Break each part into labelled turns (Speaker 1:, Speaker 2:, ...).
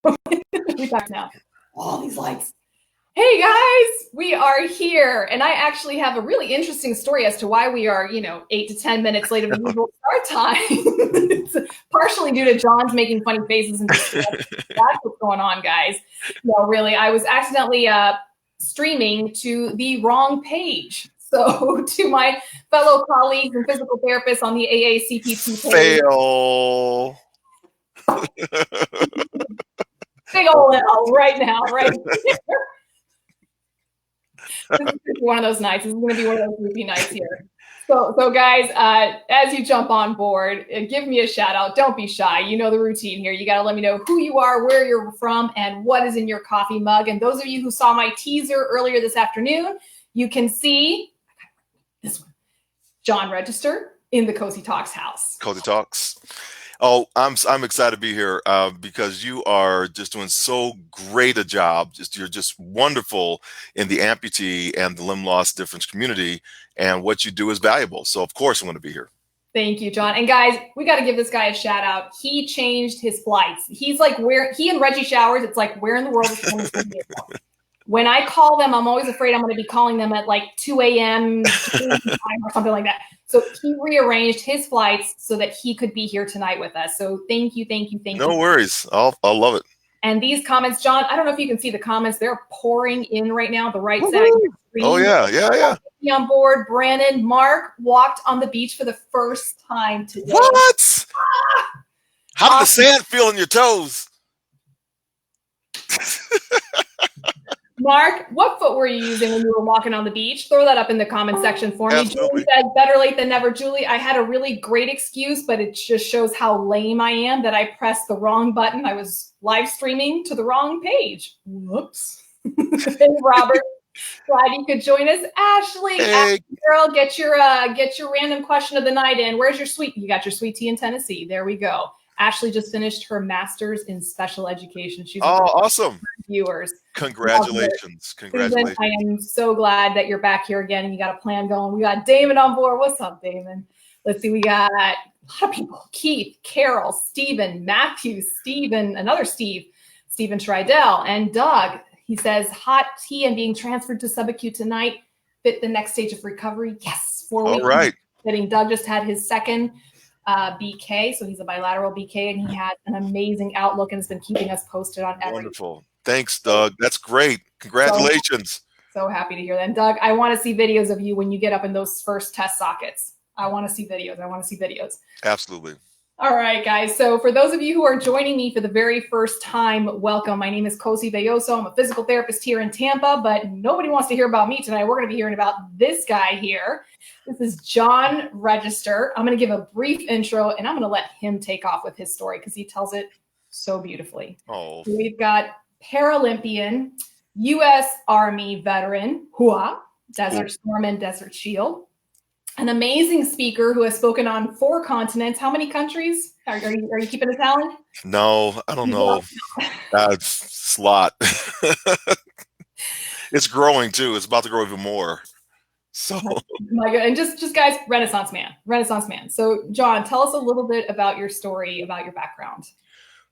Speaker 1: We back now. All these likes. Hey guys, we are here, and I actually have a really interesting story as to why we are, 8 to 10 minutes late of the usual start time. It's partially due to John's making funny faces and distress. That's what's going on, guys. No, really, I was accidentally streaming to the wrong page. So, to my fellow colleagues and physical therapists on the AACPT page.
Speaker 2: Fail.
Speaker 1: Big old L right now, right? This is one of those nights. This is going to be one of those loopy nights here. So guys, as you jump on board, give me a shout out. Don't be shy. You know the routine here. You got to let me know who you are, where you're from, and what is in your coffee mug. And those of you who saw my teaser earlier this afternoon, you can see this one, John Register in the Cosi Talks house.
Speaker 2: Cosi Talks. Oh, I'm excited to be here because you are just doing so great a job. You're just wonderful in the amputee and the limb loss difference community, and what you do is valuable. So of course I'm going to be here.
Speaker 1: Thank you, John. And guys, we got to give this guy a shout out. He changed his flights. He's like he and Reggie Showers. It's like, where in the world is someone going to be? When I call them, I'm always afraid I'm going to be calling them at like 2 a.m. or something like that. So he rearranged his flights so that he could be here tonight with us. So thank you.
Speaker 2: No worries. I'll love it.
Speaker 1: And these comments, John, I don't know if you can see the comments. They're pouring in right now. The right side of the screen.
Speaker 2: Oh, yeah.
Speaker 1: Be on board. Brandon, Mark walked on the beach for the first time today.
Speaker 2: What? How did the sand feel in your toes?
Speaker 1: Mark, what foot were you using when you were walking on the beach? Throw that up in the comment section for me.
Speaker 2: Absolutely.
Speaker 1: Julie said, better late than never. Julie, I had a really great excuse, but it just shows how lame I am that I pressed the wrong button. I was live streaming to the wrong page. Whoops. Hey, Robert, glad you could join us. Ashley,
Speaker 2: hey.
Speaker 1: Girl, get your random question of the night in. Where's your sweet? You got your sweet tea in Tennessee. There we go. Ashley just finished her master's in special education. She's
Speaker 2: awesome.
Speaker 1: Viewers.
Speaker 2: Congratulations.
Speaker 1: Susan, I am so glad that you're back here again and you got a plan going. We got Damon on board. What's up, Damon? Let's see. We got a lot of people. Keith, Carol, Stephen, Matthew, Stephen, another Steve, Stephen Schreidel, and Doug. He says, hot tea and being transferred to subacute tonight fit the next stage of recovery. Yes. 4 weeks.
Speaker 2: All right.
Speaker 1: Doug just had his second BK, so he's a bilateral BK, and he had an amazing outlook and has been keeping us posted on everything.
Speaker 2: Wonderful. Thanks, Doug. That's great. Congratulations.
Speaker 1: So happy to hear that. And Doug, I want to see videos of you when you get up in those first test sockets. I want to see videos.
Speaker 2: Absolutely.
Speaker 1: All right, guys. So for those of you who are joining me for the very first time, welcome. My name is Cosi Belloso. I'm a physical therapist here in Tampa, but nobody wants to hear about me tonight. We're going to be hearing about this guy here. This is John Register. I'm going to give a brief intro, and I'm going to let him take off with his story because he tells it so beautifully.
Speaker 2: Oh.
Speaker 1: So we've got Paralympian, U.S. Army veteran, Desert Storm and Desert Shield. An amazing speaker who has spoken on 4 continents. How many countries? Are you keeping a tally?
Speaker 2: No, I don't know. It's a lot. It's growing too. It's about to grow even more. So,
Speaker 1: my God. And just guys, Renaissance man. So, John, tell us a little bit about your story, about your background.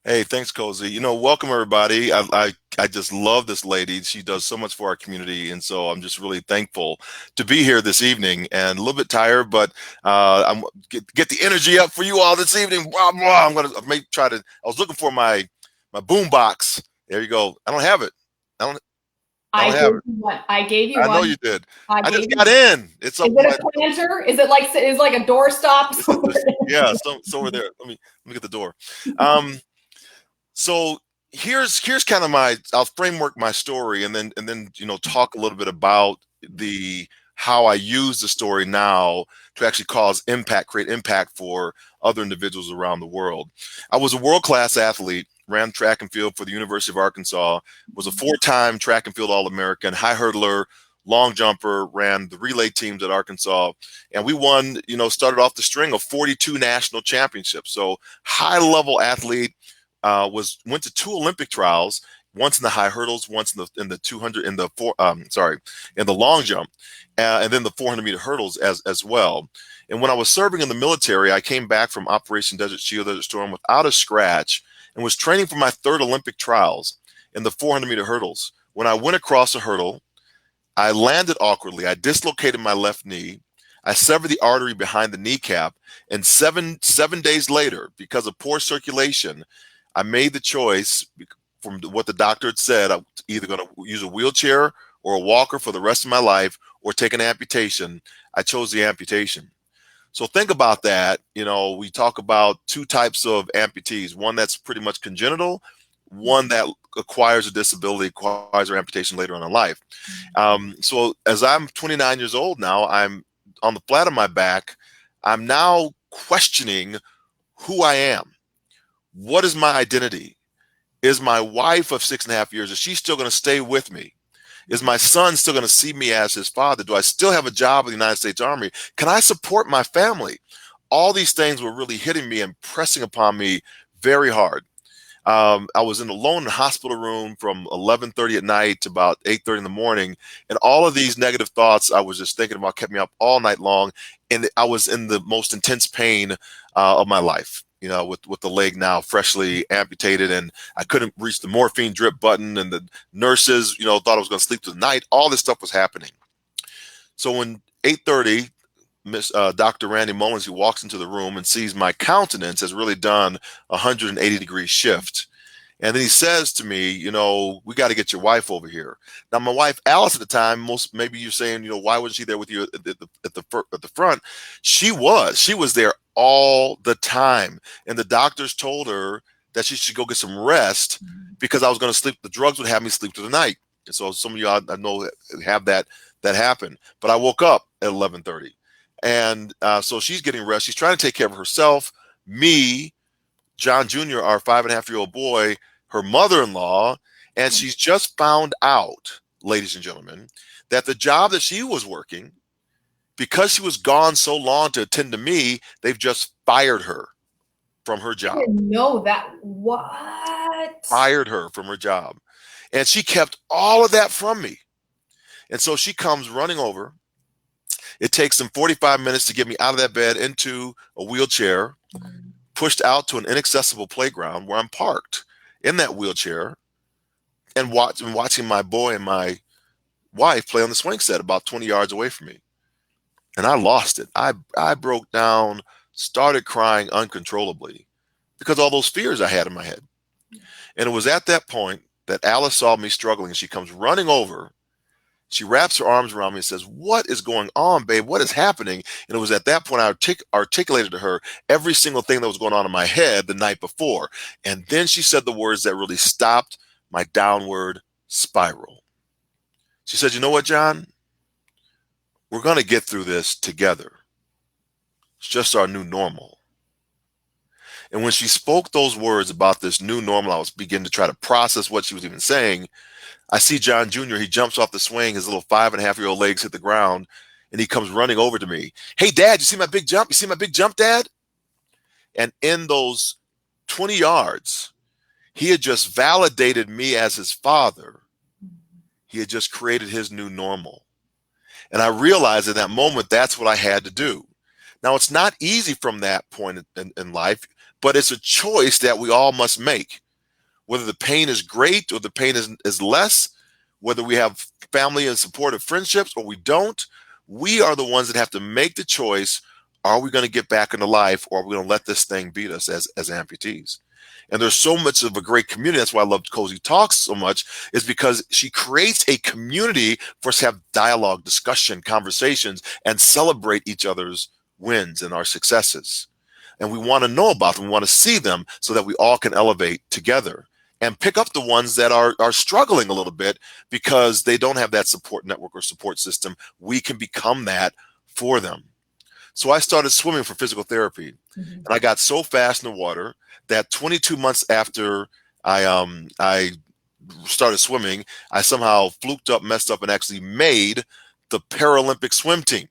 Speaker 2: Hey, thanks, Cosi. Welcome everybody. I just love this lady. She does so much for our community, and so I'm just really thankful to be here this evening. And a little bit tired, but I'm get the energy up for you all this evening. I'm gonna try to. I was looking for my boom box. There you go. I don't have it. I gave
Speaker 1: you one.
Speaker 2: I know you did. I just got in. Is it
Speaker 1: a planter? Is it like a door stop?
Speaker 2: Yeah, so over there. Let me get the door. So here's kind of I'll framework my story and then talk a little bit about how I use the story now to actually create impact for other individuals around the world. I was a world-class athlete, ran track and field for the University of Arkansas, was a 4-time track and field All-American, high hurdler, long jumper, ran the relay teams at Arkansas, and we won, started off the string of 42 national championships. So high-level athlete. Went to 2 Olympic trials, once in the high hurdles, once in the 200 in the long jump, and then the 400-meter hurdles as well. And when I was serving in the military, I came back from Operation Desert Shield, Desert Storm without a scratch, and was training for my third Olympic trials in the 400-meter hurdles. When I went across a hurdle, I landed awkwardly. I dislocated my left knee. I severed the artery behind the kneecap. And seven days later, because of poor circulation, I made the choice from what the doctor had said. I'm either going to use a wheelchair or a walker for the rest of my life or take an amputation. I chose the amputation. So think about that. You know, we talk about two types of amputees, one that's pretty much congenital, one that acquires a disability, acquires an amputation later on in life. So as I'm 29 years old now, I'm on the flat of my back. I'm now questioning who I am. What is my identity? Is my wife of 6.5 years, is she still going to stay with me? Is my son still going to see me as his father? Do I still have a job in the United States Army? Can I support my family? All these things were really hitting me and pressing upon me very hard. I was alone in the hospital room from 11:30 at night to about 8:30 in the morning. And all of these negative thoughts I was just thinking about kept me up all night long. And I was in the most intense pain of my life, you know, with the leg now freshly amputated, and I couldn't reach the morphine drip button, and the nurses, you know, thought I was going to sleep through the night. All this stuff was happening. So when 8:30, Dr. Randy Mullins, he walks into the room and sees my countenance has really done a 180-degree shift. And then he says to me, you know, we got to get your wife over here. Now, my wife, Alice, at the time, maybe you're saying, you know, why wasn't she there with you at the front? She was there all the time. And the doctors told her that she should go get some rest because I was going to sleep. The drugs would have me sleep through the night. And so some of you I know have that happen. But I woke up at 11:30. And so she's getting rest. She's trying to take care of herself, me, John Jr., our 5.5-year-old boy, her mother-in-law, and she's just found out, ladies and gentlemen, that the job that she was working, because she was gone so long to attend to me, they've just fired her from her job.
Speaker 1: I didn't know that. What?
Speaker 2: Fired her from her job. And she kept all of that from me. And so she comes running over. It takes them 45 minutes to get me out of that bed into a wheelchair, pushed out to an inaccessible playground where I'm parked in that wheelchair and watching my boy and my wife play on the swing set about 20 yards away from me. And I lost it. I broke down, started crying uncontrollably because all those fears I had in my head. And it was at that point that Alice saw me struggling, and she comes running over. She wraps her arms around me and says, "What is going on, babe? What is happening?" And it was at that point I articulated to her every single thing that was going on in my head the night before. And then she said the words that really stopped my downward spiral. She said, "You know what, John? We're going to get through this together. It's just our new normal." And when she spoke those words about this new normal, I was beginning to try to process what she was even saying. I see John Jr., he jumps off the swing, his little 5.5-year-old legs hit the ground, and he comes running over to me. "Hey, Dad, you see my big jump? You see my big jump, Dad?" And in those 20 yards, he had just validated me as his father. He had just created his new normal. And I realized in that moment, that's what I had to do. Now, it's not easy from that point in life, but it's a choice that we all must make. Whether the pain is great or the pain is less, whether we have family and supportive friendships or we don't, we are the ones that have to make the choice. Are we going to get back into life, or are we going to let this thing beat us as amputees? And there's so much of a great community. That's why I love Cosi Talks so much, is because she creates a community for us to have dialogue, discussion, conversations, and celebrate each other's wins and our successes. And we want to know about them. We want to see them so that we all can elevate together and pick up the ones that are struggling a little bit because they don't have that support network or support system. We can become that for them. So I started swimming for physical therapy, and I got so fast in the water that 22 months after I started swimming, I somehow fluked up, messed up, and actually made the Paralympic swim team.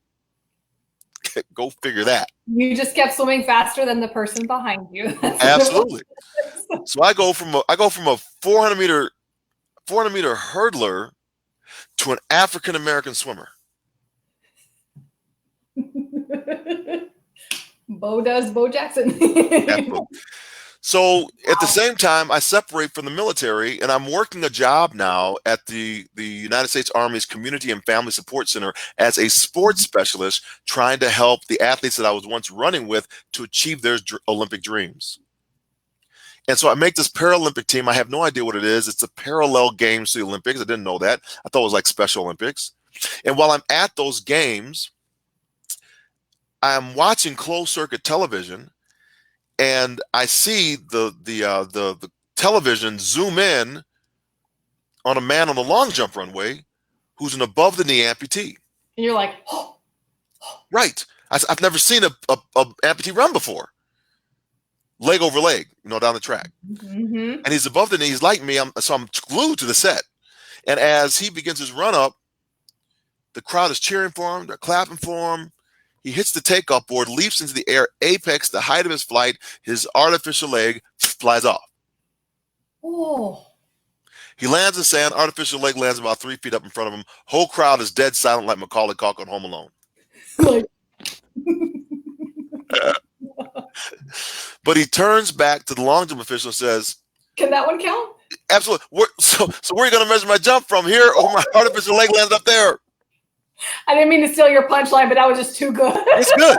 Speaker 2: Go figure that.
Speaker 1: You just kept swimming faster than the person behind you.
Speaker 2: Absolutely. So I go from a 400 meter hurdler to an African American swimmer.
Speaker 1: Bo Jackson.
Speaker 2: Absolutely. So at the
Speaker 1: Wow.
Speaker 2: same time, I separate from the military, and I'm working a job now at the United States Army's Community and Family Support Center as a sports specialist, trying to help the athletes that I was once running with to achieve their Olympic dreams. And so I make this Paralympic team. I have no idea what it is. It's a parallel games to the Olympics. I didn't know that. I thought it was like Special Olympics. And while I'm at those games, I'm watching closed circuit television, and I see the television zoom in on a man on the long jump runway who's an above the knee amputee.
Speaker 1: And you're like, oh.
Speaker 2: Right. I've never seen a amputee run before, leg over leg, down the track.
Speaker 1: Mm-hmm.
Speaker 2: And he's above the knee. He's like me. So I'm glued to the set. And as he begins his run up, the crowd is cheering for him. They're clapping for him. He hits the takeoff board, leaps into the air, apex, the height of his flight. His artificial leg flies off.
Speaker 1: Oh.
Speaker 2: He lands in sand. Artificial leg lands about 3 feet up in front of him. Whole crowd is dead silent like Macaulay Culkin Home Alone.
Speaker 1: Like.
Speaker 2: But he turns back to the long jump official and says,
Speaker 1: "Can that one count?"
Speaker 2: Absolutely. So where are you going to measure my jump from? Here, or my artificial leg lands up there?
Speaker 1: I didn't mean to steal your punchline, but that was just too good.
Speaker 2: It's good.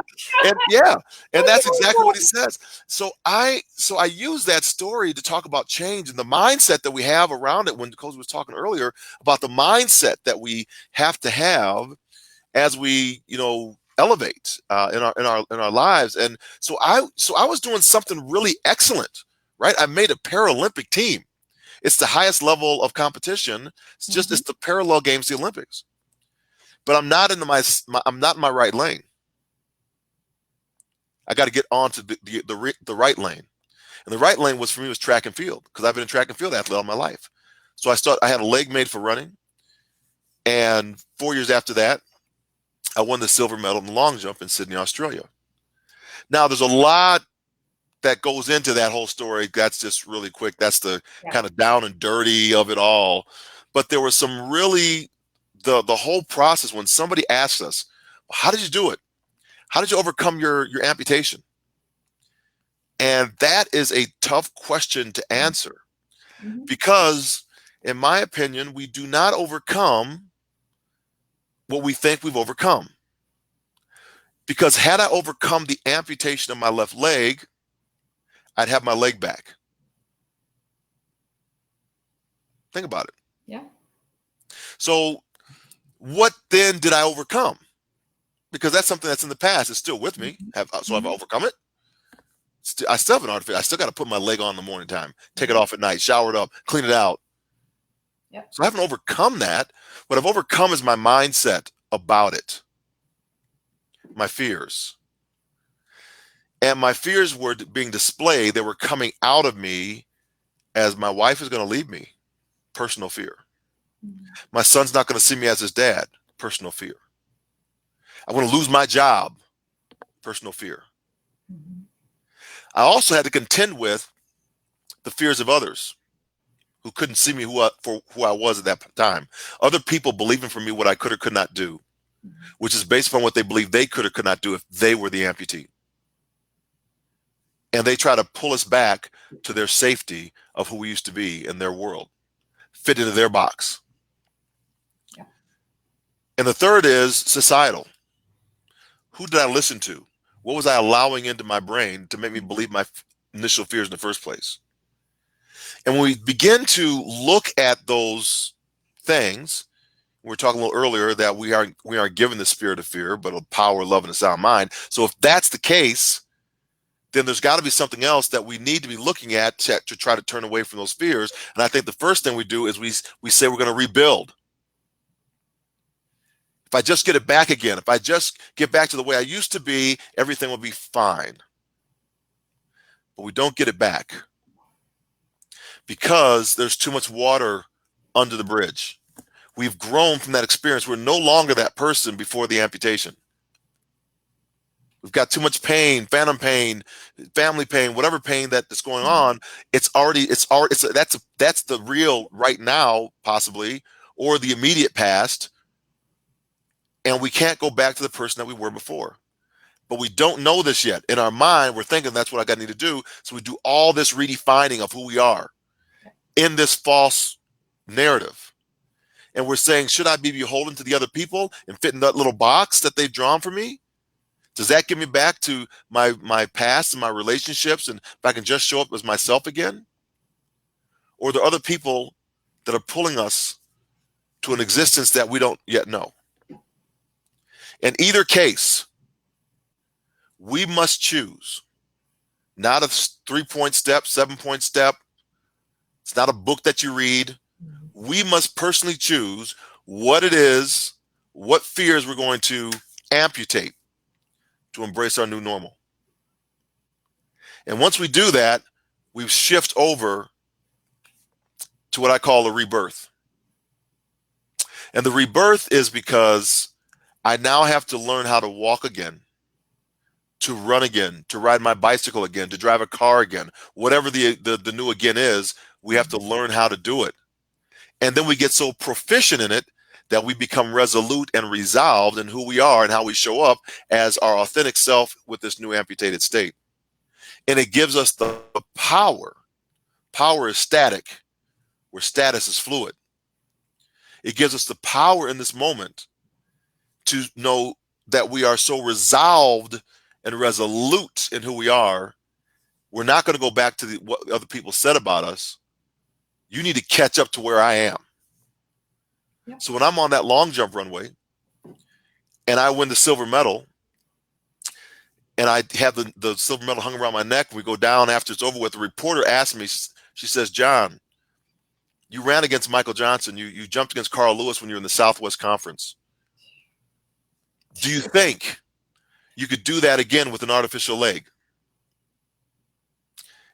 Speaker 2: And that's exactly what he says. So I use that story to talk about change and the mindset that we have around it. When Cosi was talking earlier about the mindset that we have to have as we, elevate in our lives. And so I was doing something really excellent, right? I made a Paralympic team. It's the highest level of competition. It's the parallel games to the Olympics. But I'm not in I'm not in my right lane. I got to get onto the right lane. And the right lane for me was track and field, because I've been a track and field athlete all my life. So I had a leg made for running. And 4 years after that, I won the silver medal in the long jump in Sydney, Australia. Now, there's a lot that goes into that whole story. That's just really quick. That's the kind of down and dirty of it all. But there was some really, the whole process, when somebody asks us, well, how did you do it? How did you overcome your amputation? And that is a tough question to answer, because in my opinion, we do not overcome what we think we've overcome. Because had I overcome the amputation of my left leg, I'd have my leg back. Think about it.
Speaker 1: Yeah.
Speaker 2: So what then did I overcome? Because that's something that's in the past. It's still with me. So I've overcome it. I still have an artifact. I still got to put my leg on in the morning time, take it off at night, shower it up, clean it out.
Speaker 1: Yep.
Speaker 2: So I haven't overcome that. What I've overcome is my mindset about it, my fears. And my fears were being displayed. They were coming out of me as my wife is going to leave me, personal fear. My son's not going to see me as his dad, personal fear. I'm going to lose my job, personal fear. I also had to contend with the fears of others who couldn't see me for who I was at that time. Other people believing for me what I could or could not do, which is based upon what they believe they could or could not do if they were the amputee. And they try to pull us back to their safety of who we used to be in their world, fit into their box.
Speaker 1: Yeah.
Speaker 2: And the third is societal. Who did I listen to? What was I allowing into my brain to make me believe my initial fears in the first place? And when we begin to look at those things, we were talking a little earlier that we are given the spirit of fear, but a power, love, and a sound mind. So if that's the case, then there's got to be something else that we need to be looking at to try to turn away from those fears. And I think the first thing we do is we say we're going to rebuild. If I just get it back again, if I just get back to the way I used to be, everything will be fine. But we don't get it back because there's too much water under the bridge. We've grown from that experience. We're no longer that person before the amputation. We've got too much pain, phantom pain, family pain, whatever pain that's going on. That's the real right now, possibly, or the immediate past. And we can't go back to the person that we were before. But we don't know this yet. In our mind, we're thinking that's what I need to do. So we do all this redefining of who we are in this false narrative. And we're saying, should I be beholden to the other people and fit in that little box that they've drawn for me? Does that get me back to my past and my relationships, and if I can just show up as myself again? Or are there other people that are pulling us to an existence that we don't yet know? In either case, we must choose. Not a 3-point step, 7-point step. It's not a book that you read. We must personally choose what it is, what fears we're going to amputate to embrace our new normal. And once we do that, we shift over to what I call a rebirth. And the rebirth is because I now have to learn how to walk again, to run again, to ride my bicycle again, to drive a car again. Whatever the new again is, we have to learn how to do it. And then we get so proficient in it that we become resolute and resolved in who we are and how we show up as our authentic self with this new amputated state. And it gives us the power. Power is static, where status is fluid. It gives us the power in this moment to know that we are so resolved and resolute in who we are. We're not going to go back to what other people said about us. You need to catch up to where I am. Yep. So when I'm on that long jump runway and I win the silver medal, and I have the silver medal hung around my neck, we go down after it's over with, the reporter asked me, she says, John, you ran against Michael Johnson. You jumped against Carl Lewis when you were in the Southwest Conference. Do you think you could do that again with an artificial leg?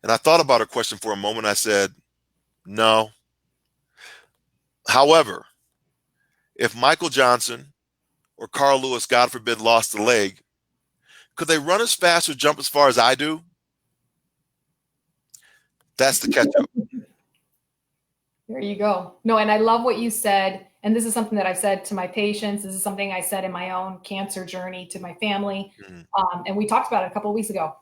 Speaker 2: And I thought about her question for a moment. I said, no. However, if Michael Johnson or Carl Lewis, God forbid, lost a leg, could they run as fast or jump as far as I do? That's the catch-up.
Speaker 1: There you go. No, and I love what you said. And this is something that I've said to my patients. This is something I said in my own cancer journey to my family. And we talked about it a couple of weeks ago.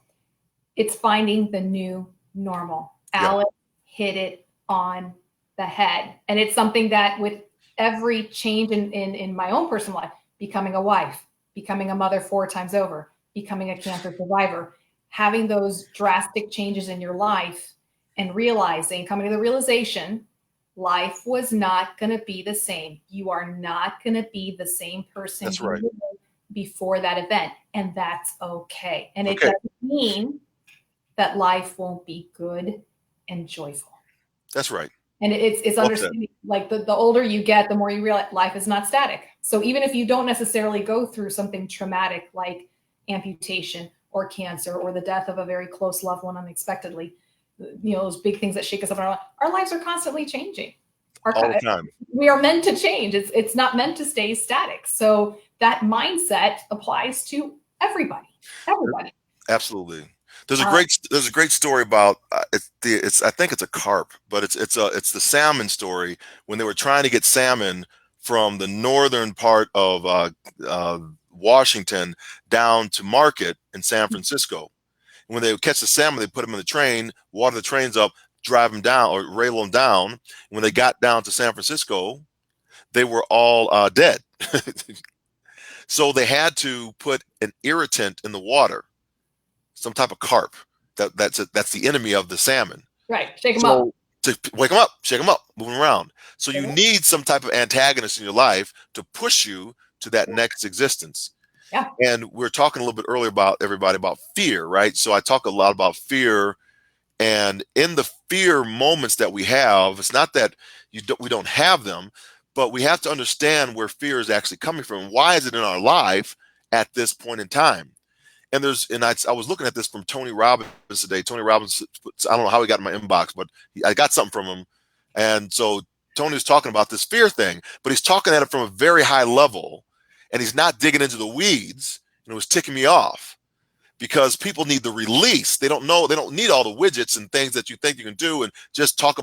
Speaker 1: It's finding the new normal. Alex hit it on the head. And it's something that with every change in my own personal life, becoming a wife, becoming a mother 4 times over, becoming a cancer survivor, having those drastic changes in your life and coming to the realization, life was not going to be the same. You are not going to be the same person
Speaker 2: you were
Speaker 1: before that event. And that's okay. And it doesn't mean that life won't be good and joyful.
Speaker 2: That's right.
Speaker 1: And it's understanding, like the older you get, the more you realize life is not static. So even if you don't necessarily go through something traumatic like amputation or cancer or the death of a very close loved one unexpectedly, those big things that shake us up in our lives are constantly changing.
Speaker 2: All the time.
Speaker 1: We are meant to change. It's not meant to stay static. So that mindset applies to everybody.
Speaker 2: Absolutely. There's a great story about I think it's a carp, but it's the salmon story when they were trying to get salmon from the northern part of Washington down to market in San Francisco. And when they would catch the salmon, they put them in the train, water the trains up, drive them down or rail them down. And when they got down to San Francisco, they were all dead. So they had to put an irritant in the water. Some type of carp that's the enemy of the salmon.
Speaker 1: Right. Shake them up.
Speaker 2: To wake them up, shake them up, move them around. So you need some type of antagonist in your life to push you to that next existence.
Speaker 1: Yeah.
Speaker 2: And we were talking a little bit earlier about fear, right? So I talk a lot about fear, and in the fear moments that we have, it's not that we don't have them, but we have to understand where fear is actually coming from. Why is it in our life at this point in time? And I was looking at this from Tony Robbins today. Tony Robbins, I don't know how he got in my inbox, but I got something from him. And so Tony was talking about this fear thing, but he's talking at it from a very high level, and he's not digging into the weeds. And it was ticking me off because people need the release. They don't need all the widgets and things that you think you can do and just talk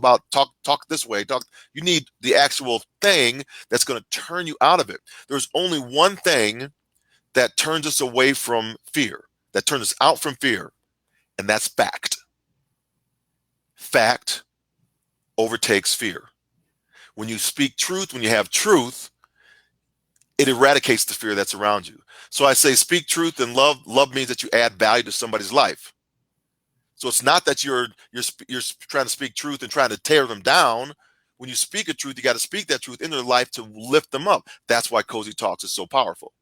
Speaker 2: this way. You need the actual thing that's going to turn you out of it. There's only one thing that turns us away from fear, that turns us out from fear, and that's fact. Fact overtakes fear. When you speak truth, when you have truth, it eradicates the fear that's around you. So I say speak truth and love. Love means that you add value to somebody's life. So it's not that you're trying to speak truth and trying to tear them down. When you speak a truth, you got to speak that truth in their life to lift them up. That's why Cosi Talks is so powerful.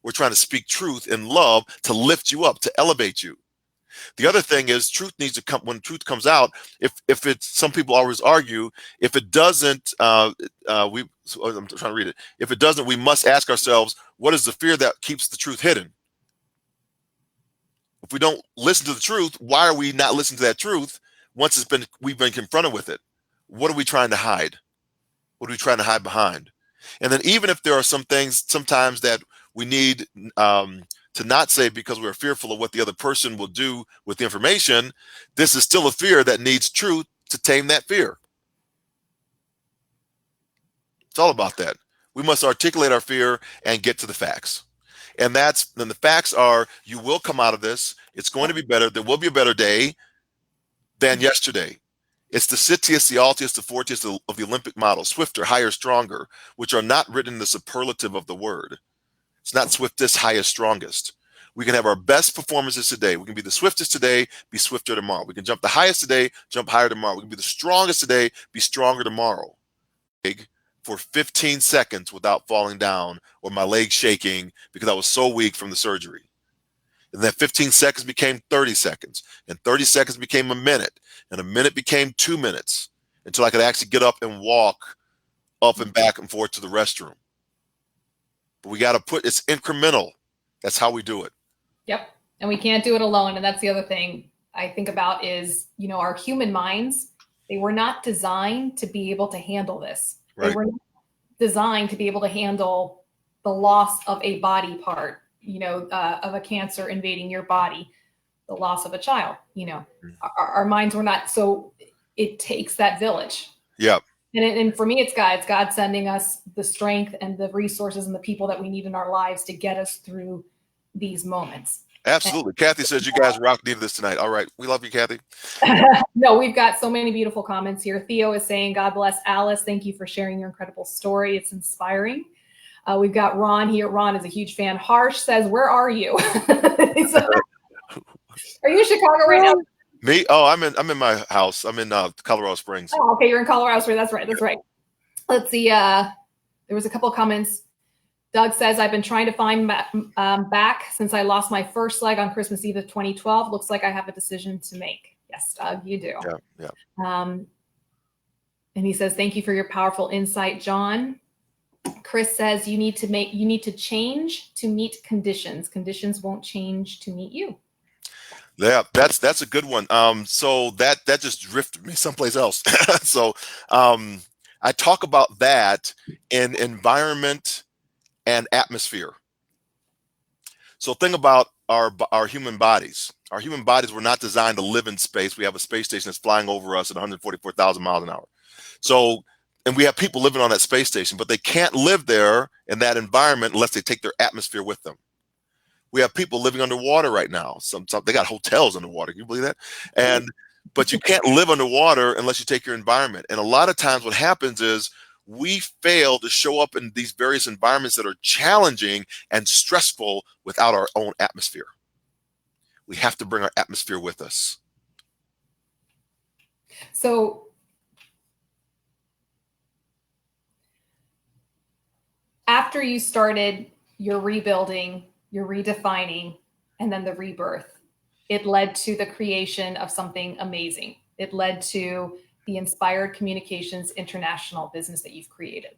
Speaker 2: We're trying to speak truth and love to lift you up, to elevate you. The other thing is truth needs to come. When truth comes out, if it's, some people always argue, if it doesn't, I'm trying to read it. If it doesn't, we must ask ourselves, what is the fear that keeps the truth hidden? If we don't listen to the truth, why are we not listening to that truth once we've been confronted with it? What are we trying to hide? What are we trying to hide behind? And then even if there are some things sometimes that we need to not say because we're fearful of what the other person will do with the information, this is still a fear that needs truth to tame that fear. It's all about that. We must articulate our fear and get to the facts. And then the facts are, you will come out of this. It's going to be better. There will be a better day than yesterday. It's the Citius, the Altius, the Fortius of the Olympic model, swifter, higher, stronger, which are not written in the superlative of the word. It's not swiftest, highest, strongest. We can have our best performances today. We can be the swiftest today, be swifter tomorrow. We can jump the highest today, jump higher tomorrow. We can be the strongest today, be stronger tomorrow. For 15 seconds without falling down or my leg shaking because I was so weak from the surgery. And then 15 seconds became 30 seconds, and 30 seconds became a minute, and a minute became 2 minutes until I could actually get up and walk up and back and forth to the restroom. But we got to it's incremental. That's how we do it.
Speaker 1: Yep. And we can't do it alone. And that's the other thing I think about is, our human minds, they were not designed to be able to handle this. Right. They were not designed to be able to handle the loss of a body part, of a cancer invading your body, the loss of a child, our minds were not. So it takes that village.
Speaker 2: Yeah.
Speaker 1: And for me, it's God sending us the strength and the resources and the people that we need in our lives to get us through these moments.
Speaker 2: Absolutely. Kathy says you guys rock needed this tonight. All right. We love you, Kathy.
Speaker 1: No, we've got so many beautiful comments here. Theo is saying, God bless Alice. Thank you for sharing your incredible story. It's inspiring. We've got Ron here. Ron is a huge fan. Harsh says, where are you? So, are you in Chicago right now?
Speaker 2: Me? Oh, I'm in my house. I'm in Colorado Springs.
Speaker 1: Oh, okay. You're in Colorado Springs. That's right. That's right. Let's see. There was a couple of comments. Doug says, I've been trying to find back since I lost my first leg on Christmas Eve of 2012. Looks like I have a decision to make. Yes, Doug, you do.
Speaker 2: Yeah.
Speaker 1: And he says, thank you for your powerful insight, John. Chris says, you need to change to meet conditions. Conditions won't change to meet you.
Speaker 2: Yeah, that's a good one. So that just drifted me someplace else. So I talk about that in environment and atmosphere. So think about our human bodies. Our human bodies were not designed to live in space. We have a space station that's flying over us at 144,000 miles an hour. So, and we have people living on that space station, but they can't live there in that environment unless they take their atmosphere with them. We have people living underwater right now. Some they got hotels underwater. Can you believe that? But you can't live underwater unless you take your environment. And a lot of times what happens is we fail to show up in these various environments that are challenging and stressful without our own atmosphere. We have to bring our atmosphere with us.
Speaker 1: So after you started your rebuilding, your redefining, and then the rebirth, it led to the creation of something amazing. It led to the Inspired Communications International business that you've created.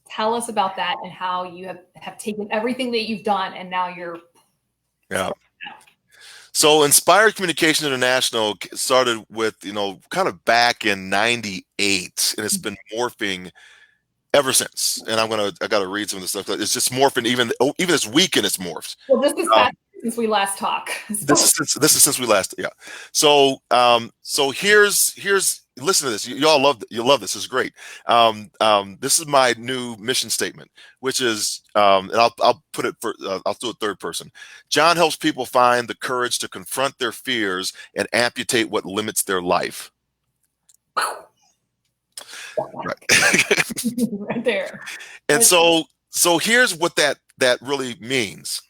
Speaker 1: Tell us about that and how you have taken everything that you've done and now you're...
Speaker 2: Yeah. So Inspired Communications International started with, kind of back in '98, and it's been morphing ever since. And I got to read some of the stuff. It's just morphing even this weekend. It's morphed.
Speaker 1: Well, this is past since we last talked.
Speaker 2: This is since we last. Yeah. So here's listen to this. You all you love this. This is great. This is my new mission statement, which is, and I'll put it for, I'll do it third person. John helps people find the courage to confront their fears and amputate what limits their life. Right.
Speaker 1: Right there.
Speaker 2: And so here's what that really means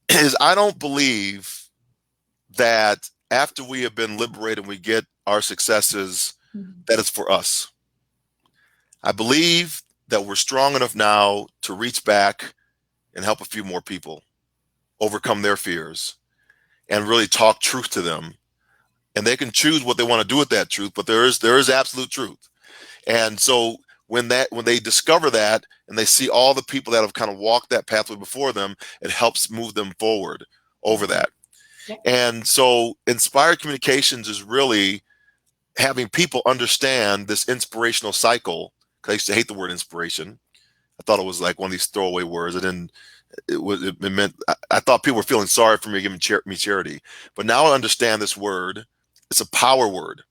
Speaker 2: is I don't believe that after we have been liberated, we get our successes, that it's for us. I believe that we're strong enough now to reach back and help a few more people overcome their fears and really talk truth to them. And they can choose what they want to do with that truth, but there is absolute truth. And so when they discover that and they see all the people that have kind of walked that pathway before them, it helps move them forward over that. And so inspired communications is really having people understand this inspirational cycle. Because I used to hate the word inspiration. I thought it was like one of these throwaway words. It meant, I thought people were feeling sorry for me, giving me charity. But now I understand this word. It's a power word,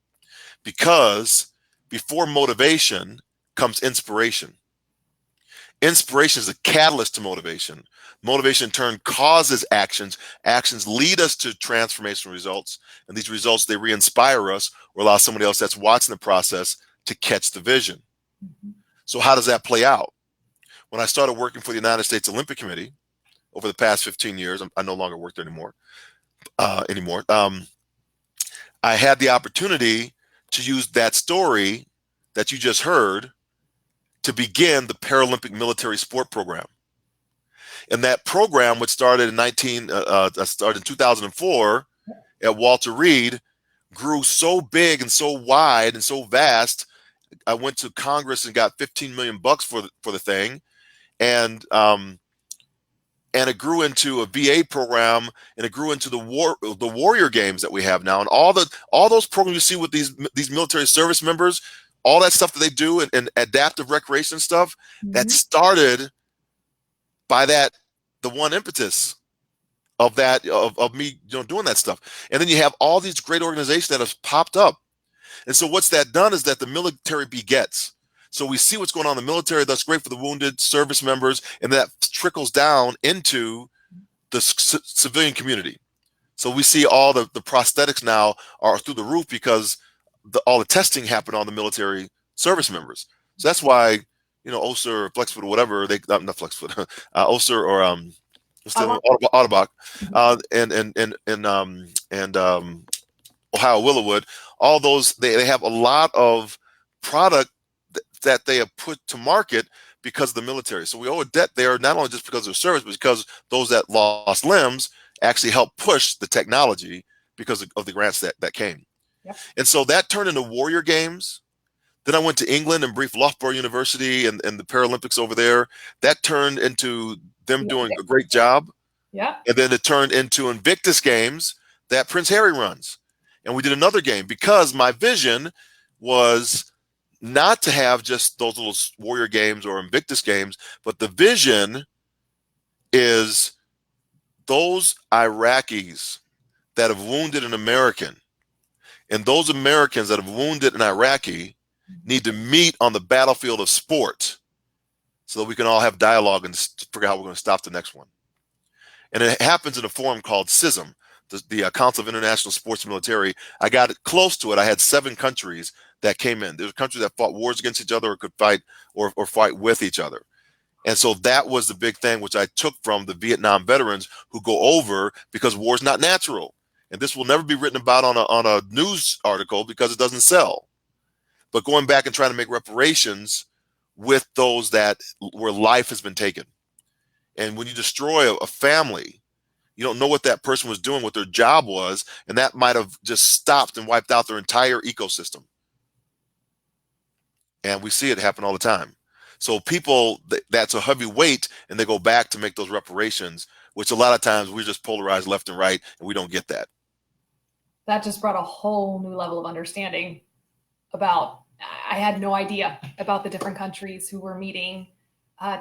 Speaker 2: because before motivation comes inspiration. Inspiration is a catalyst to motivation. Motivation in turn causes actions. Actions lead us to transformational results. And these results, they re-inspire us or allow somebody else that's watching the process to catch the vision. So how does that play out? When I started working for the United States Olympic Committee over the past 15 years, I no longer work there anymore. I had the opportunity to use that story that you just heard to begin the Paralympic military sport program. And that program, which started in 2004 at Walter Reed, grew so big and so wide and so vast. I went to Congress and got $15 million for the thing, and it grew into a VA program, and it grew into the Warrior Games that we have now, and all those programs you see with these military service members, all that stuff that they do, and adaptive recreation stuff, that started by the one impetus of me doing that stuff. And then you have all these great organizations that have popped up. And so what's that done is that the military begets. So we see what's going on in the military. That's great for the wounded service members, and that trickles down into the civilian community. So we see all the prosthetics now are through the roof because all the testing happened on the military service members. So that's why, OSER, Flexfoot, or whatever, not Flexfoot, OSER, or Autobach, and Ohio Willowwood, all those, they have a lot of product that they have put to market because of the military. So we owe a debt there, not only just because of service, but because those that lost limbs actually helped push the technology because of the grants that came.
Speaker 1: Yep.
Speaker 2: And so that turned into Warrior Games. Then I went to England and briefed Loughborough University and the Paralympics over there. That turned into them doing a great job.
Speaker 1: Yeah.
Speaker 2: And then it turned into Invictus Games that Prince Harry runs. And we did another game because my vision was not to have just those little Warrior Games or Invictus Games, but the vision is those Iraqis that have wounded an American and those Americans that have wounded an Iraqi need to meet on the battlefield of sport so that we can all have dialogue and figure out how we're going to stop the next one. And it happens in a forum called CISM, the Council of International Sports and Military. I got close to it. I had 7 countries that came in. There's countries that fought wars against each other or could fight or fight with each other. And so that was the big thing, which I took from the Vietnam veterans who go over because war is not natural. And this will never be written about on a news article because it doesn't sell. But going back and trying to make reparations with those where life has been taken. And when you destroy a family, you don't know what that person was doing, what their job was, and that might have just stopped and wiped out their entire ecosystem. And we see it happen all the time. So people, that's a heavy weight, and they go back to make those reparations, which a lot of times we're just polarized left and right, and we don't get that.
Speaker 1: That just brought a whole new level of understanding about, I had no idea about the different countries who were meeting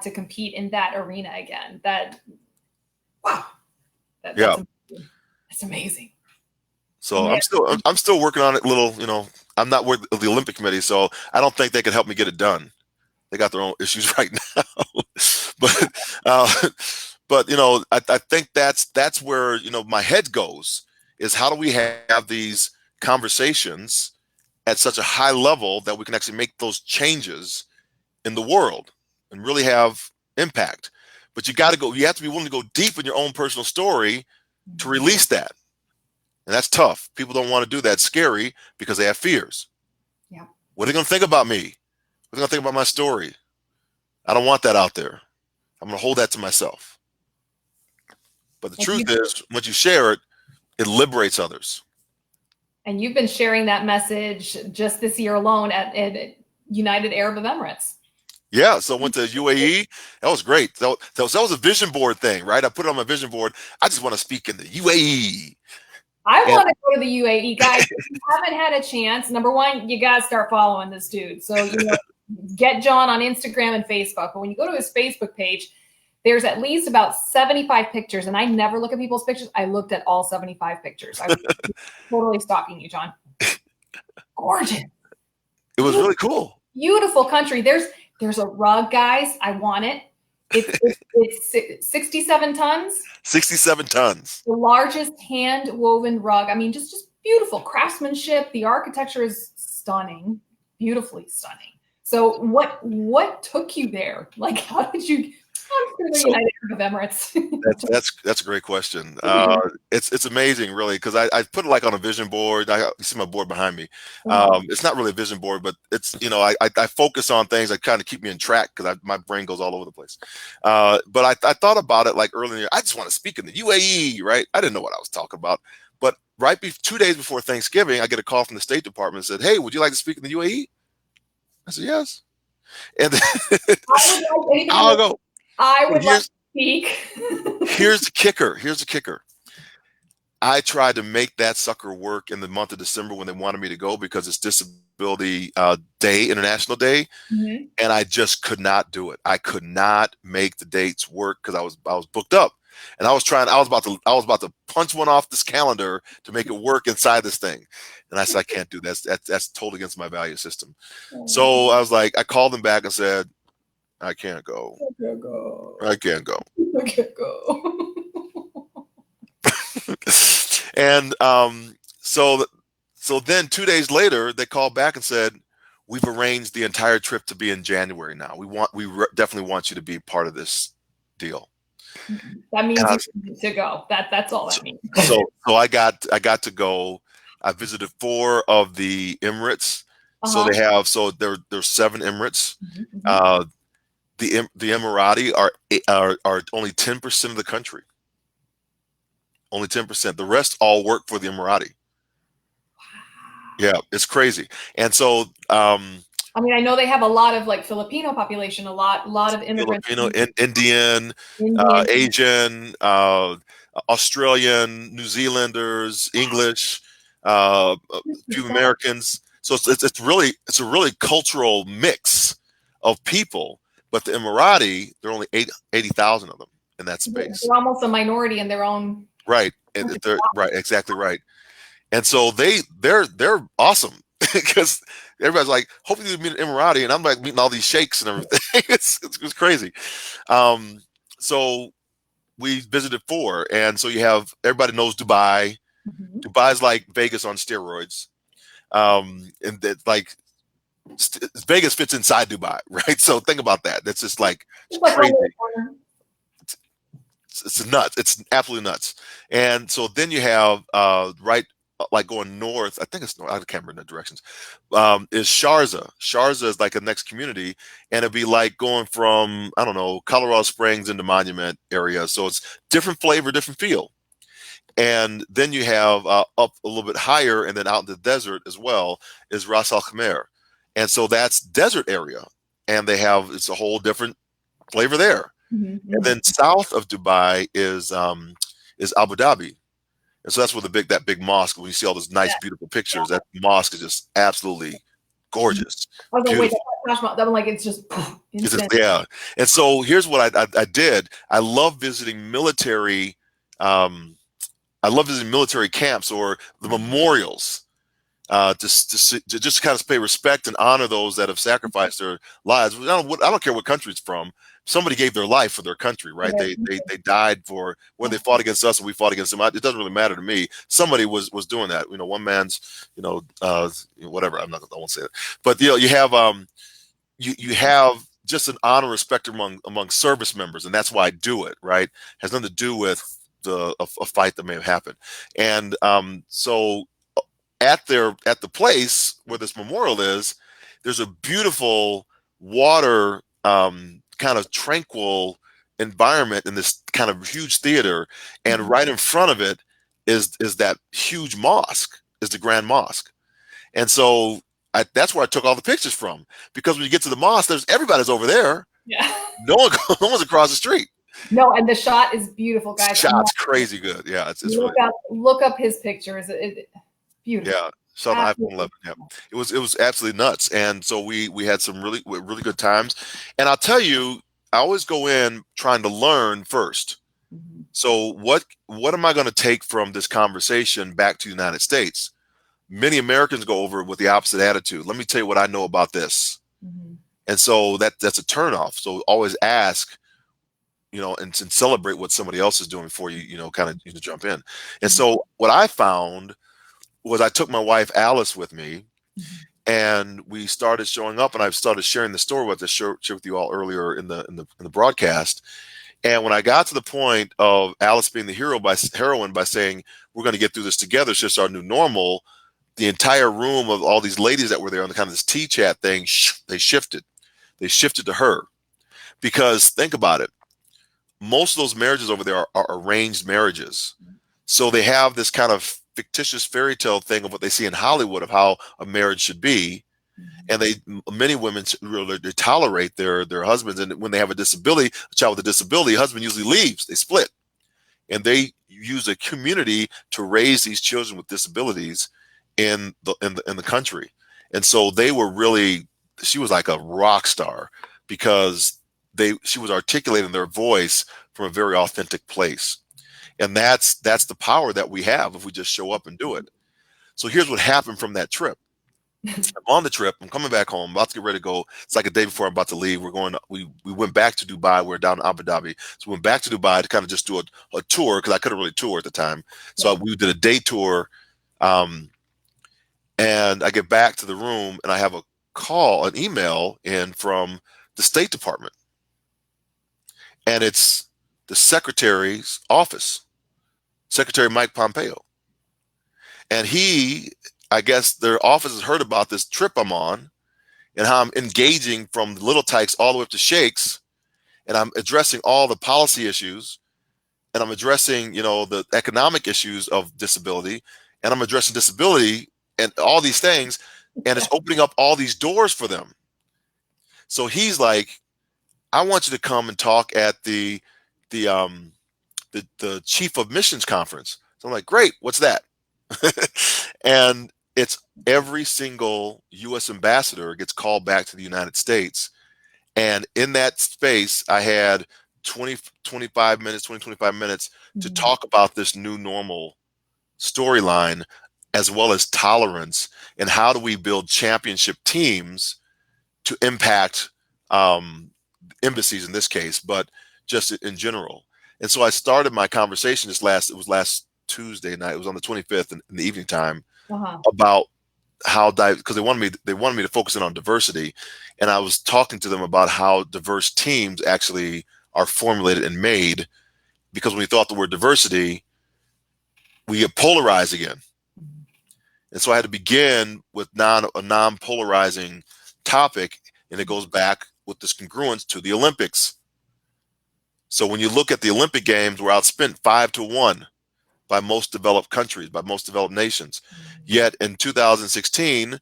Speaker 1: to compete in that arena again. Wow. That's amazing.
Speaker 2: So I'm still working on it a little, I'm not with the Olympic Committee, so I don't think they can help me get it done. They got their own issues right now. but uh, but I think that's where my head goes, is how do we have these conversations at such a high level that we can actually make those changes in the world and really have impact. But you have to be willing to go deep in your own personal story to release that. And that's tough. People don't want to do that. It's scary because they have fears.
Speaker 1: Yeah.
Speaker 2: What are they going to think about me? What are they going to think about my story? I don't want that out there. I'm going to hold that to myself. But the truth is, once you share it, it liberates others.
Speaker 1: And you've been sharing that message just this year alone at United Arab Emirates.
Speaker 2: Yeah, so I went to UAE. That was great. That was a vision board thing, right? I put it on my vision board. I just want to speak in the UAE.
Speaker 1: I want to go to the UAE, guys. If you haven't had a chance, number one, you got to start following this dude. So get John on Instagram and Facebook. But when you go to his Facebook page, there's at least about 75 pictures. And I never look at people's pictures. I looked at all 75 pictures. I was totally stalking you, John. Gorgeous.
Speaker 2: It was really cool.
Speaker 1: Beautiful country. There's a rug, guys. I want it. It's 67 tons.
Speaker 2: 67 tons.
Speaker 1: The largest hand-woven rug. I mean, just beautiful craftsmanship. The architecture is stunning, beautifully stunning. So what took you there? Like, how did you come to the United Arab Emirates?
Speaker 2: That's a great question. It's amazing, really, because I put it like on a vision board. You see my board behind me. It's not really a vision board, but it's I focus on things that kind of keep me in track because my brain goes all over the place. But I thought about it like earlier. I just want to speak in the UAE, right? I didn't know what I was talking about. But 2 days before Thanksgiving, I get a call from the State Department and said, "Hey, would you like to speak in the UAE?" I said, "Yes." And then I'll go.
Speaker 1: I would like to speak.
Speaker 2: Here's the kicker. I tried to make that sucker work in the month of December when they wanted me to go because it's Disability Day, International Day, and I just could not do it. I could not make the dates work because I was booked up, and I was about to punch one off this calendar to make it work inside this thing, and I said I can't do that. That's totally against my value system. So I was like, I called them back and said, I can't go. I can't go. And so then 2 days later, they called back and said, "We've arranged the entire trip to be in January now. We definitely want you to be part of this deal."
Speaker 1: That means you need to go. That's all that means.
Speaker 2: So I got to go. I visited 4 of the Emirates. So there's 7 Emirates. The Emirati are only 10% of the country. Only 10%. The rest all work for the Emirati. Yeah, it's crazy. And so I
Speaker 1: mean, I know they have a lot of like Filipino population, a lot of immigrants.
Speaker 2: Filipino, Indian, Asian, Australian, New Zealanders, English, a few Americans. So it's a really cultural mix of people. But the Emirati, there are only 80,000 of them in that space.
Speaker 1: They're almost a minority in their own.
Speaker 2: Right. They're right. Exactly right. And so they're awesome because everybody's like, hopefully you meet an Emirati, and I'm like meeting all these sheikhs and everything. It's crazy. So we visited 4, and so you have everybody knows Dubai. Dubai's like Vegas on steroids, and that like. Vegas fits inside Dubai, right? So think about that. That's just like crazy. It's nuts. It's absolutely nuts. And so then you have right, like going north. I think it's north. I can't remember the directions. Is Sharjah. Sharjah is like a next community, and it'd be like going from Colorado Springs into Monument area. So it's different flavor, different feel. And then you have up a little bit higher, and then out in the desert as well is Ras Al Khaimah. And so that's desert area, and it's a whole different flavor there. And then south of Dubai is Abu Dhabi, and so that's where that big mosque. When you see all those nice, beautiful pictures, that mosque is just absolutely gorgeous.
Speaker 1: I was like, I'm like, it's just
Speaker 2: yeah. And so here's what I did. I love visiting military. I I love visiting military camps or the memorials. To just kind of pay respect and honor those that have sacrificed their lives. I don't care what country it's from. Somebody gave their life for their country, right? They died for whether they fought against us or we fought against them. It doesn't really matter to me. Somebody was doing that. One man's, whatever. I won't say that. But you have just an honor, respect among service members, and that's why I do it. Right? Has nothing to do with a fight that may have happened, and so. At the place where this memorial is, there's a beautiful water, kind of tranquil environment in this kind of huge theater, and right in front of it is that huge mosque, is the Grand Mosque, and so that's where I took all the pictures from, because when you get to the mosque, everybody's over there.
Speaker 1: Yeah.
Speaker 2: No one's across the street.
Speaker 1: No, and the shot is beautiful, guys.
Speaker 2: Shot's crazy good. Yeah, it's
Speaker 1: look up his pictures. Beautiful.
Speaker 2: Yeah, so the iPhone 11. Yeah, it was absolutely nuts, and so we had some really good times. And I'll tell you, I always go in trying to learn first.
Speaker 1: Mm-hmm.
Speaker 2: So what am I going to take from this conversation back to the United States? Many Americans go over it with the opposite attitude. Let me tell you what I know about this, and so that's a turnoff. So always ask, and celebrate what somebody else is doing before you kind of jump in. And so what I found was I took my wife Alice with me, and we started showing up, and I've started sharing the story with share with you all earlier in the broadcast. And when I got to the point of Alice being the heroine by saying we're going to get through this together, it's just our new normal, the entire room of all these ladies that were there on the kind of this tea chat thing, they shifted to her, because think about it, most of those marriages over there are arranged marriages, so they have this kind of fictitious fairy tale thing of what they see in Hollywood of how a marriage should be, and many women they tolerate their husbands, and when they have a child with a disability, husband usually leaves, they split, and they use a community to raise these children with disabilities in the country. And so she was like a rock star, because she was articulating their voice from a very authentic place. And that's the power that we have if we just show up and do it. So here's what happened from that trip. I'm on the trip. I'm coming back home, about to get ready to go. It's like a day before I'm about to leave. We went back to Dubai. We're down in Abu Dhabi. So we went back to Dubai to kind of just do a tour, because I couldn't really tour at the time. So we did a day tour. And I get back to the room, and I have an email in from the State Department. And it's the Secretary's office. Secretary Mike Pompeo. And I guess their office has heard about this trip I'm on, and how I'm engaging from the little tykes all the way up to sheikhs, and I'm addressing all the policy issues, and I'm addressing, the economic issues of disability, and I'm addressing disability and all these things, and it's opening up all these doors for them. So he's like, I want you to come and talk at the chief of missions conference. So I'm like, great, what's that? And it's every single U.S. ambassador gets called back to the United States. And in that space, I had 25 minutes to talk about this new normal storyline, as well as tolerance, and how do we build championship teams to impact embassies in this case, but just in general. And so I started my conversation it was last Tuesday night. It was on the 25th in the evening time, about how because they wanted me to focus in on diversity, and I was talking to them about how diverse teams actually are formulated and made, because when we thought the word diversity, we get polarized again. And so I had to begin with a non-polarizing topic, and it goes back with this congruence to the Olympics. So when you look at the Olympic Games, we're outspent 5-1 by most developed countries, by most developed nations. Yet in 2016,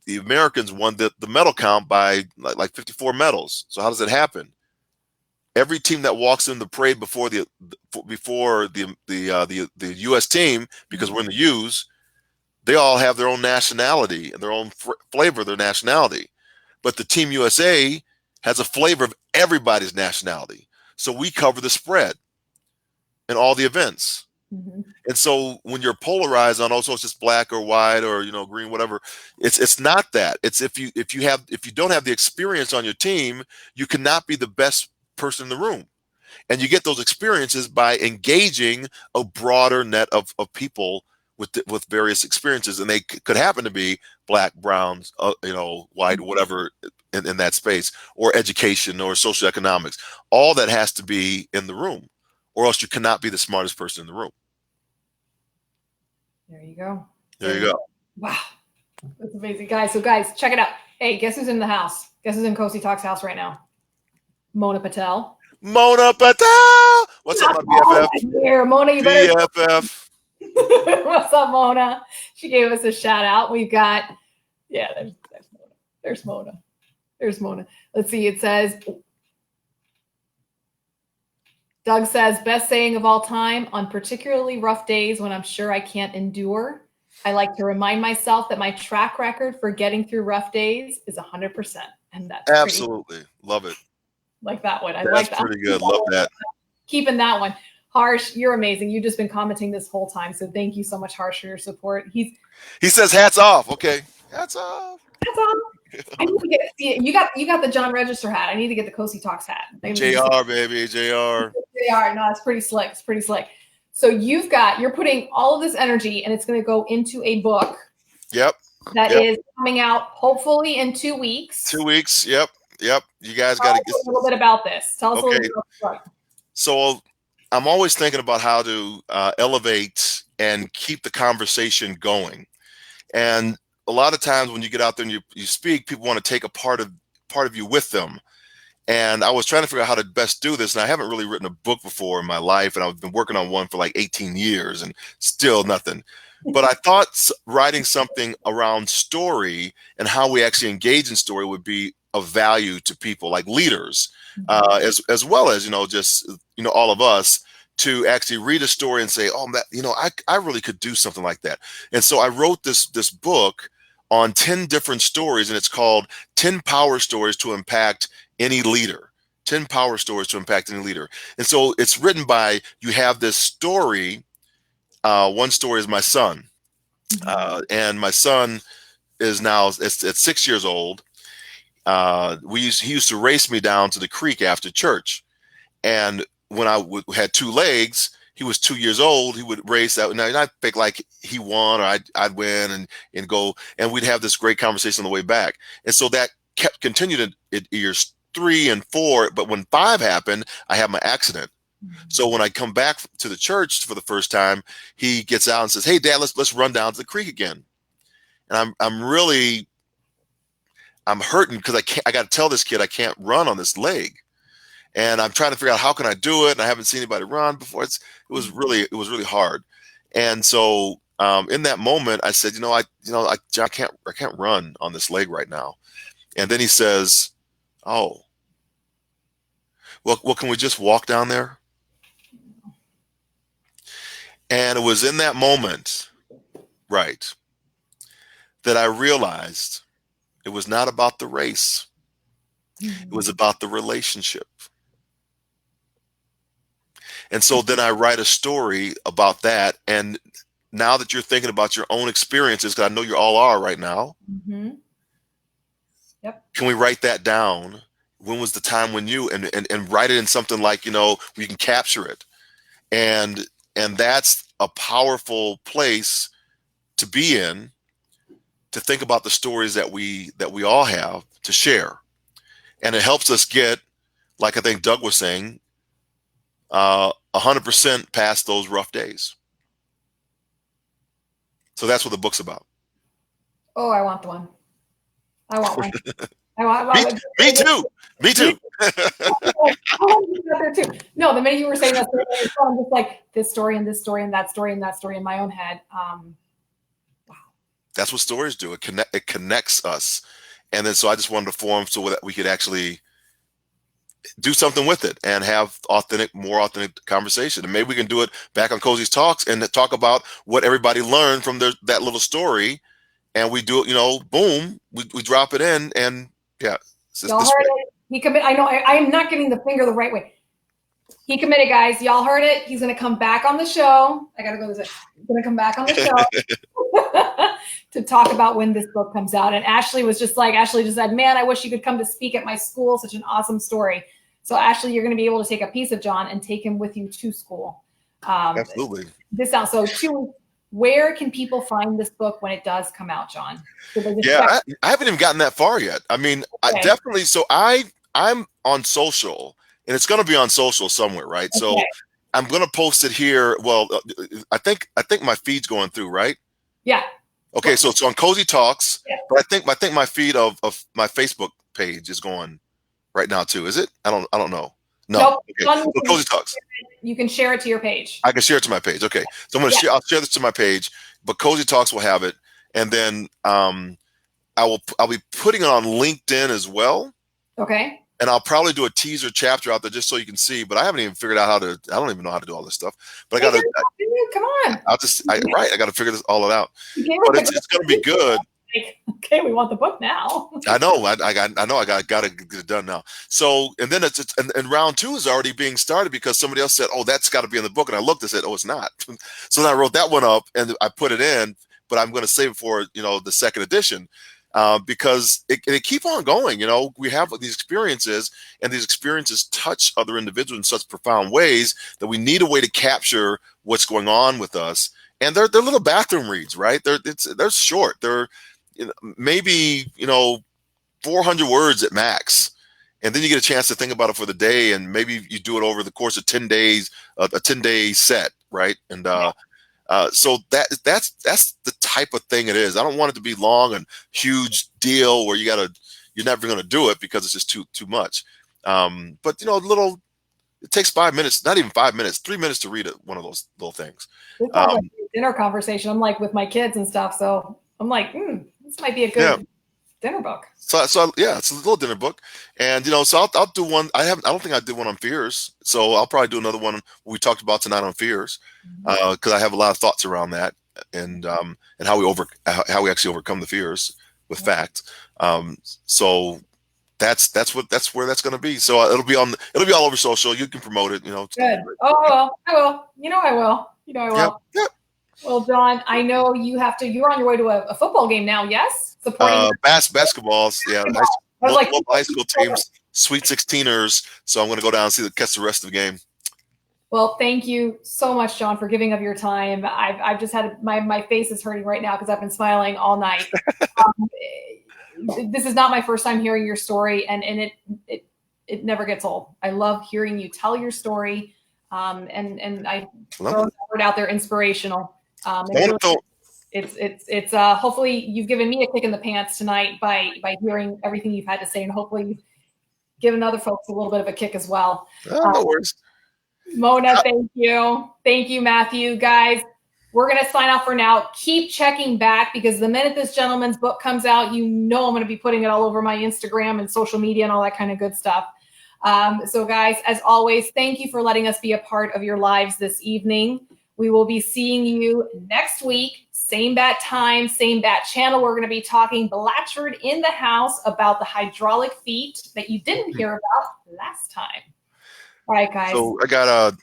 Speaker 2: the Americans won the medal count by like 54 medals. So how does it happen? Every team that walks in the parade before the U.S. team, because we're in the U's, they all have their own nationality and their own flavor of their nationality. But the Team USA has a flavor of everybody's nationality. So we cover the spread in all the events. And so when you're polarized on, also it's just black or white or, green, whatever, it's not that. It's if you don't have the experience on your team, you cannot be the best person in the room. And you get those experiences by engaging a broader net of people with various experiences, and they could happen to be black, browns, white, whatever in that space, or education or social economics. All that has to be in the room, or else you cannot be the smartest person in the room.
Speaker 1: There you go.
Speaker 2: There you go.
Speaker 1: Wow. That's amazing. Guys, so guys, check it out. Hey, guess who's in the house? Guess who's in Cosi Talks house right now? Mona Patel.
Speaker 2: Mona Patel! What's up, my BFF?
Speaker 1: Here, Mona, you better.
Speaker 2: BFF.
Speaker 1: What's up, Mona? She gave us a shout out. We've got, there's Mona. There's Mona. There's Mona. Let's see. It says, Doug says, best saying of all time, on particularly rough days when I'm sure I can't endure, I like to remind myself that my track record for getting through rough days is 100%. And that's
Speaker 2: absolutely love it.
Speaker 1: Like that one. I
Speaker 2: like that. That's pretty good. Love that.
Speaker 1: Keeping that one. Harsh, you're amazing. You've just been commenting this whole time. So thank you so much, Harsh, for your support. He
Speaker 2: says hats off. Okay. Hats off.
Speaker 1: Hats off. I need to get you got the John Register hat. I need to get the Cosi Talks hat.
Speaker 2: JR, baby. JR.
Speaker 1: JR. No, it's pretty slick. It's pretty slick. So you're putting all of this energy and it's going to go into a book.
Speaker 2: Yep.
Speaker 1: That is coming out hopefully in 2 weeks.
Speaker 2: 2 weeks. Yep. You guys got to
Speaker 1: get a little bit about this. Tell us a little bit about the book.
Speaker 2: So I'm always thinking about how to elevate and keep the conversation going. And a lot of times when you get out there and you speak, people want to take a part of you with them. And I was trying to figure out how to best do this. And I haven't really written a book before in my life. And I've been working on one for like 18 years and still nothing. But I thought writing something around story and how we actually engage in story would be of value to people like leaders, as well as, just, all of us, to actually read a story and say, oh, that, I really could do something like that. And so I wrote this book on 10 different stories, and it's called 10 Power Stories to Impact Any Leader. 10 Power Stories to Impact Any Leader. And so it's written by, you have this story. One story is my son. And my son is now at 6 years old. He used to race me down to the creek after church. And when I had 2 legs, he was 2 years old. He would race that. Now, I'd pick like he won or I'd win and go, and we'd have this great conversation on the way back. And so that continued in years 3 and 4. But when 5 happened, I had my accident. So when I come back to the church for the first time, he gets out and says, "Hey, Dad, let's run down to the creek again." And I'm hurting because I got to tell this kid I can't run on this leg. And I'm trying to figure out how can I do it. And I haven't seen anybody run before. It was really hard. And so in that moment, I said, I can't run on this leg right now. And then he says, "Oh, well, can we just walk down there?" And it was in that moment, right, that I realized it was not about the race. It was about the relationship. And so then I write a story about that. And now that you're thinking about your own experiences, because I know you all are right now, can we write that down? When was the time when you, and write it in something like, we can capture it. And that's a powerful place to be in, to think about the stories that we all have to share. And it helps us get, like I think Doug was saying, 100% past those rough days. So that's what the book's about.
Speaker 1: Oh, I want one. I want one.
Speaker 2: Me too. Me too.
Speaker 1: No, the minute you were saying that, I'm just like this story and this story and that story and that story in my own head. Wow.
Speaker 2: That's what stories do. It connects us. And then so I just wanted to form so that we could actually do something with it and have more authentic conversation. And maybe we can do it back on Cosi Talks and talk about what everybody learned from that little story. And we do it, boom, we drop it in, and yeah.
Speaker 1: Y'all heard it. He commit. I know. I am not getting the finger the right way. He committed, guys. Y'all heard it. He's going to come back on the show. I got to go this way. He's going to come back on the show to talk about when this book comes out. And Ashley just said, man, I wish you could come to speak at my school. Such an awesome story. So Ashley, you're going to be able to take a piece of John and take him with you to school.
Speaker 2: Absolutely.
Speaker 1: This sounds so too. Where can people find this book when it does come out, John?
Speaker 2: Yeah, I haven't even gotten that far yet. I mean, okay. Definitely. So I'm on social, and it's going to be on social somewhere, right? Okay. So I'm going to post it here. Well, I think my feed's going through, right?
Speaker 1: Yeah.
Speaker 2: Okay, so it's on Cosi Talks, yeah. But I think my feed of my Facebook page is going right now too. Is it? I don't know. No.
Speaker 1: Nope.
Speaker 2: Okay. So Cosi Talks.
Speaker 1: You can share it to your page.
Speaker 2: I can share it to my page. Okay. So I'm gonna I'll share this to my page, but Cosi Talks will have it, and then I'll be putting it on LinkedIn as well.
Speaker 1: Okay.
Speaker 2: And I'll probably do a teaser chapter out there just so you can see. But I haven't even figured out how to. I don't even know how to do all this stuff. But I got to.
Speaker 1: Come on.
Speaker 2: I got to figure this all out. But it's going to be good.
Speaker 1: Okay, we want the book now.
Speaker 2: I know. I got to get it done now. So, and then and round 2 is already being started because somebody else said, "Oh, that's got to be in the book." And I looked and said, "Oh, it's not." So then I wrote that one up and I put it in. But I'm going to save it for the second edition because it keep on going. We have these experiences, and these experiences touch other individuals in such profound ways that we need a way to capture what's going on with us. And they're little bathroom reads, right? They're short. They're maybe 400 words at max, and then you get a chance to think about it for the day, and maybe you do it over the course of 10 days, a 10-day set, right? And so that's the type of thing it is. I don't want it to be long and huge deal where you're never going to do it because it's just too much. But it takes 5 minutes, not even 5 minutes, 3 minutes to read one of those little things.
Speaker 1: This sounds like a dinner conversation. I'm like with my kids and stuff, so I'm like, this might be a good dinner book.
Speaker 2: So yeah, it's a little dinner book, and so I'll do one. I don't think I did one on fears, so I'll probably do another one we talked about tonight on fears, because I have a lot of thoughts around that, and how we actually overcome the fears with facts. So that's where that's going to be. So it'll be all over social. You can promote it.
Speaker 1: Good. Oh well, I will. I will. I will.
Speaker 2: Yep.
Speaker 1: Well, John, I know you're on your way to a football game now, yes?
Speaker 2: Supporting basketballs, yeah. High school teams, Sweet 16ers. So I'm going to go down and catch the rest of the game.
Speaker 1: Well, thank you so much, John, for giving up your time. I've just had my face is hurting right now because I've been smiling all night. This is not my first time hearing your story, and it never gets old. I love hearing you tell your story, and I throw the word out there, inspirational. It's hopefully you've given me a kick in the pants tonight by hearing everything you've had to say, and hopefully you've given other folks a little bit of a kick as well.
Speaker 2: No worries.
Speaker 1: Mona, thank you, Matthew. Guys, we're gonna sign off for now. Keep checking back because the minute this gentleman's book comes out, I'm gonna be putting it all over my Instagram and social media and all that kind of good stuff. So guys, as always, thank you for letting us be a part of your lives this evening. We will be seeing you next week, same bat time, same bat channel. We're going to be talking Blatchford in the house about the hydraulic feet that you didn't hear about last time. All right, guys.
Speaker 2: So I got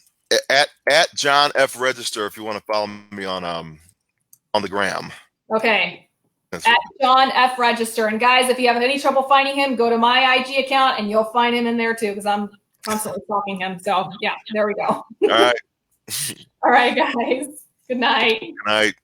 Speaker 2: at John F. Register if you want to follow me on the gram.
Speaker 1: Okay. At John F. Register. And guys, if you have any trouble finding him, go to my IG account and you'll find him in there too because I'm constantly stalking him. So yeah, there we go.
Speaker 2: All right.
Speaker 1: All right, guys. Good night.
Speaker 2: Good night.